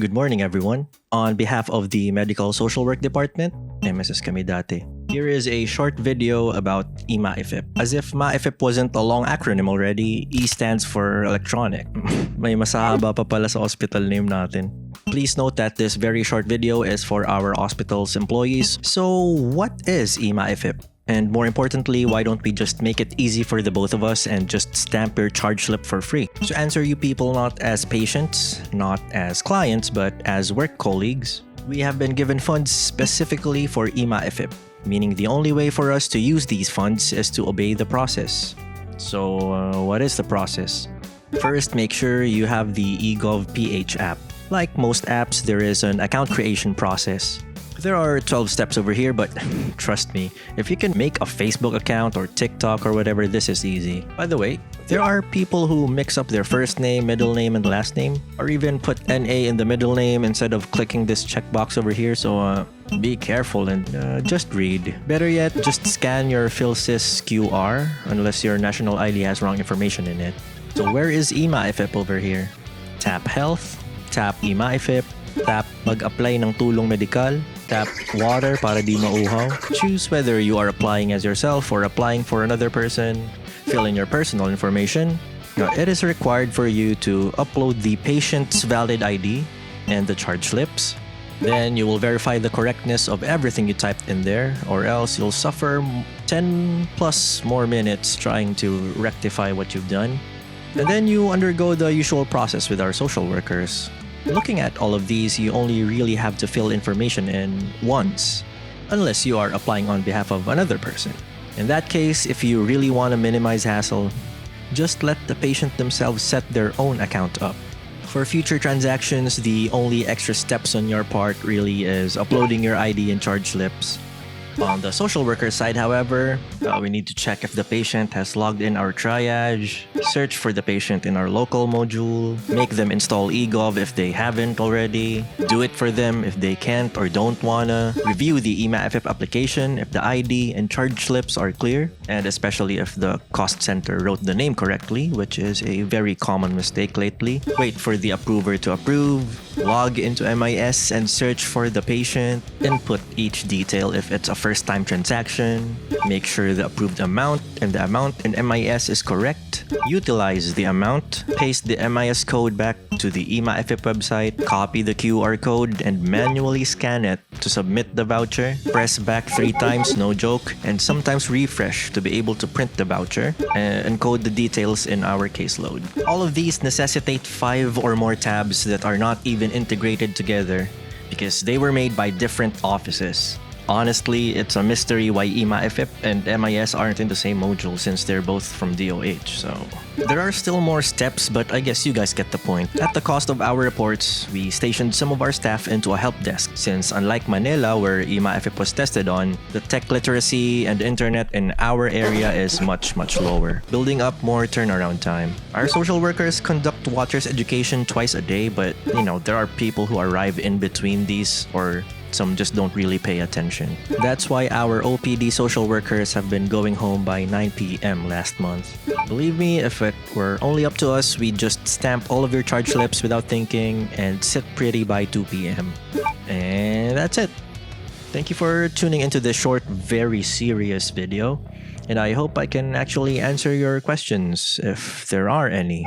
Good morning, everyone. On behalf of the Medical Social Work Department, MSS kami dati, here is a short video about E-MAIFIP. As if MAIFIP wasn't a long acronym already, E stands for electronic. May masahaba pa pala sa hospital name natin. Please note that this very short video is for our hospital's employees. So, what is E-MAIFIP? And more importantly, why don't we just make it easy for the both of us and just stamp your charge slip for free? To answer you people not as patients, not as clients, but as work colleagues, we have been given funds specifically for E-MAIFIP, meaning the only way for us to use these funds is to obey the process. So, what is the process? First, make sure you have the eGov.ph app. Like most apps, there is an account creation process. There are 12 steps over here, but trust me, if you can make a Facebook account or TikTok or whatever, this is easy. By the way, there are people who mix up their first name, middle name, and last name, or even put NA in the middle name instead of clicking this checkbox over here, so be careful and just read. Better yet, just scan your PhilSys QR, unless your national ID has wrong information in it. So where is E-MAIFIP over here? Tap Health, tap E-MAIFIP, tap Mag-apply ng tulong medikal, tap Water para di mauhaw. Choose whether you are applying as yourself or applying for another person. Fill in your personal information. Now, it is required for you to upload the patient's valid ID and the charge slips. Then you will verify the correctness of everything you typed in there, or else you'll suffer 10 plus more minutes trying to rectify what you've done. And then you undergo the usual process with our social workers. Looking at all of these, you only really have to fill information in once, unless you are applying on behalf of another person. In that case, if you really want to minimize hassle, just let the patient themselves set their own account up. For future transactions, the only extra steps on your part really is uploading your ID and charge slips. On the social worker side, however, we need to check if the patient has logged in our triage, search for the patient in our local module, make them install eGov if they haven't already, do it for them if they can't or don't wanna, review the E-MAIFIP application if the ID and charge slips are clear, and especially if the cost center wrote the name correctly, which is a very common mistake lately. Wait for the approver to approve, log into MIS and search for the patient, input each detail if it's a first-time transaction, make sure the approved amount and the amount in MIS is correct, utilize the amount, paste the MIS code back to the E-MAIFIP website, copy the QR code and manually scan it to submit the voucher, press back 3 times, no joke, and sometimes refresh to be able to print the voucher and encode the details in our caseload. All of these necessitate 5 or more tabs that are not even integrated together because they were made by different offices. Honestly, it's a mystery why E-MAIFIP and MIS aren't in the same module since they're both from DOH, so... There are still more steps, but I guess you guys get the point. At the cost of our reports, we stationed some of our staff into a help desk since unlike Manila where E-MAIFIP was tested on, the tech literacy and internet in our area is much lower, building up more turnaround time. Our social workers conduct watchers education twice a day, but there are people who arrive in between these or some just don't really pay attention. That's why our OPD social workers have been going home by 9 p.m. last month. Believe me, if it were only up to us, we'd just stamp all of your charge slips without thinking and sit pretty by 2 p.m. And that's it. Thank you for tuning into this short, very serious video. And I hope I can actually answer your questions if there are any.